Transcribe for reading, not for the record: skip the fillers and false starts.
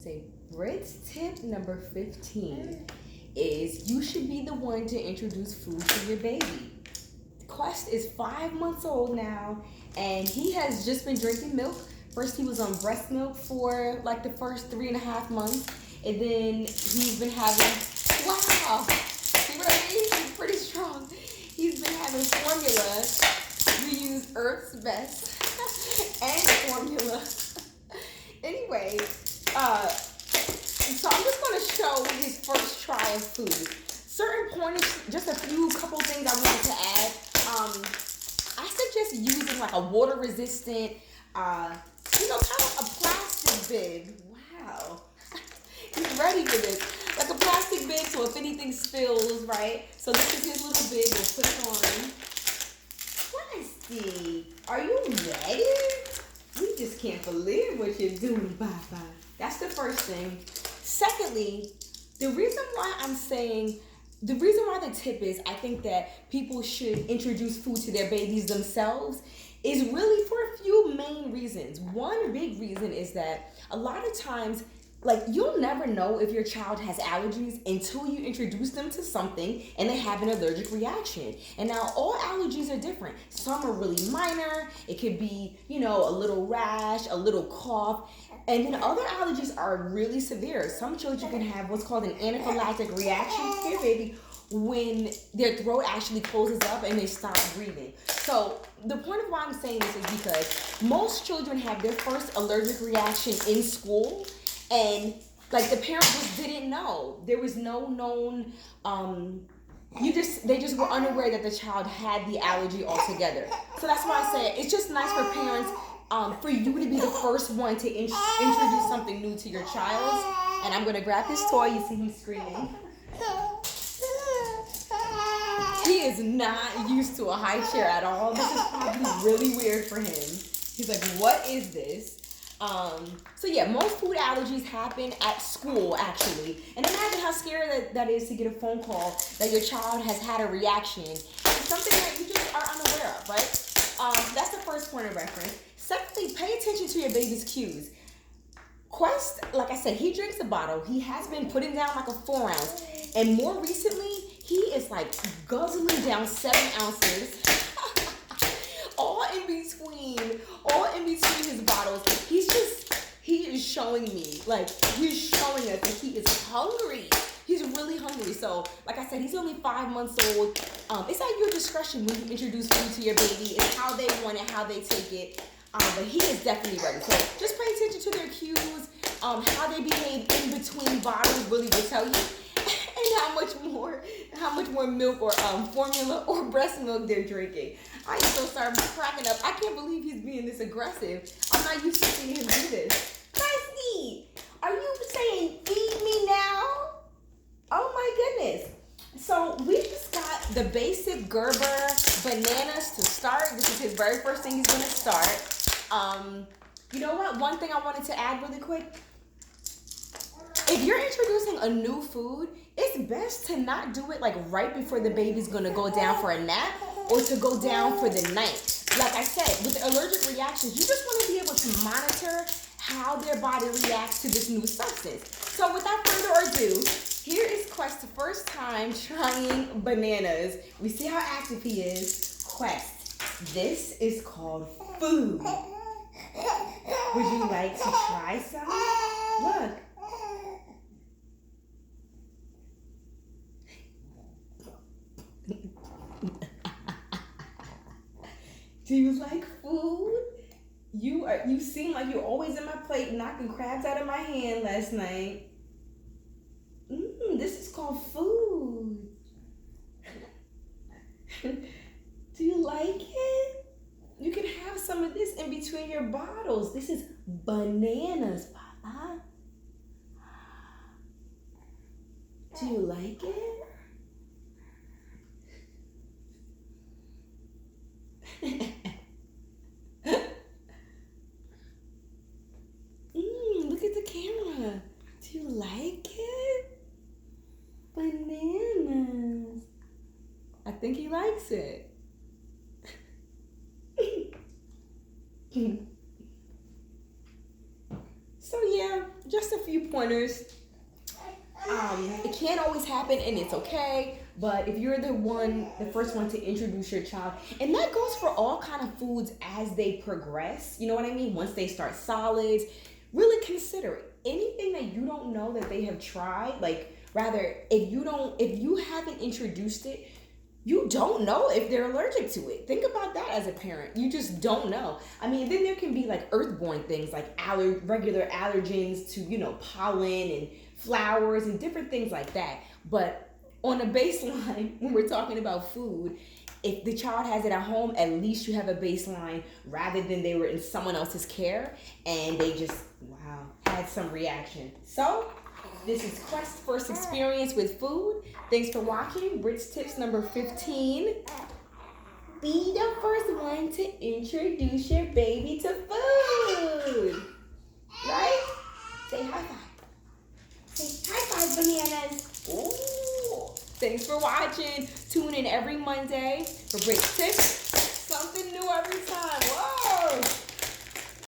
Say BRIT'S tip number 15 is you should be the one to introduce food to your baby. Quest is 5 months old now, and he has just been drinking milk. First, he was on breast milk for like the first 3.5 months, and then he's been having, wow, see what I mean? He's pretty strong. He's been having formula. We use Earth's Best and formula. Anyway, so I'm just going to show his first try of food. Certain pointers, just a couple things I wanted to add. I suggest using like a water-resistant, kind of a plastic bib. Wow, he's ready for this. Like a plastic bib, so if anything spills, right? So this is his little bib. We'll put it on. Questy, are you ready? We just can't believe what you're doing, Baba. That's the first thing. Secondly, the reason why the tip is I think that people should introduce food to their babies themselves is really for a few main reasons. One big reason is that a lot of times, like, you'll never know if your child has allergies until you introduce them to something and they have an allergic reaction. And now all allergies are different. Some are really minor. It could be, a little rash, a little cough. And then other allergies are really severe. Some children can have what's called an anaphylactic reaction, here, baby, when their throat actually closes up and they stop breathing. So the point of why I'm saying this is because most children have their first allergic reaction in school, and like the parents just didn't know. There was no known, they just were unaware that the child had the allergy altogether. So that's why I say it's just nice for parents, for you to be the first one to introduce something new to your child. And I'm gonna grab his toy. You see him screaming. He is not used to a high chair at all. This is probably really weird for him. He's like, what is this? So yeah, most food allergies happen at school, actually. And imagine how scary that is to get a phone call that your child has had a reaction. It's something that you just are unaware of, right? That's the first point of reference. Secondly, pay attention to your baby's cues. Quest, like I said, he drinks a bottle. He has been putting down like a 4 ounce. And more recently, he is like guzzling down 7 ounces. all in between his bottles. He is showing me, like, he's showing us that he is hungry. He's really hungry. So, like I said, he's only 5 months old. It's at your discretion when you introduce food to your baby. It's how they want it, how they take it. But he is definitely ready. So just pay attention to their cues. How they behave in between bottles really will tell you. And how much more milk or formula or breast milk they're drinking. I am so sorry, I'm cracking up. I can't believe he's being this aggressive. I'm not used to seeing him do this. Christy, are you saying feed me now? Oh my goodness. So we just got the basic Gerber bananas to start. This is his very first thing he's gonna start. You know what? One thing I wanted to add really quick. If you're introducing a new food, it's best to not do it like right before the baby's gonna go down for a nap or to go down for the night. Like I said, with the allergic reactions, you just wanna be able to monitor how their body reacts to this new substance. So without further ado, here is Quest's first time trying bananas. We see how active he is. Quest, this is called food. Would you like to try some? Look. Do you like food? You seem like you're always in my plate knocking crabs out of my hand last night. This is called food. Do you like it? You can have some of this in between your bottles. This is bananas, Papa. Do you like it? Look at the camera. Do you like it? Bananas. I think he likes it. So yeah, just a few points. pointers. It can't always happen, and it's okay. But if you're the first one to introduce your child, and that goes for all kind of foods as they progress. You know what I mean? Once they start solids, really consider it. Anything that you don't know that they have tried, like rather, if you haven't introduced it, you don't know if they're allergic to it. Think about that as a parent. You just don't know. I mean, then there can be like earthborne things like regular allergens to, pollen and flowers and different things like that. But on a baseline, when we're talking about food, if the child has it at home, at least you have a baseline rather than they were in someone else's care and they just, had some reaction. So, this is Quest's first experience with food. Thanks for watching. BRIT'S tips number 15. Be the first one to introduce your baby to food. Right? Say high five. Say high five, bananas. Ooh. Thanks for watching. Tune in every Monday for BRIT'S tips.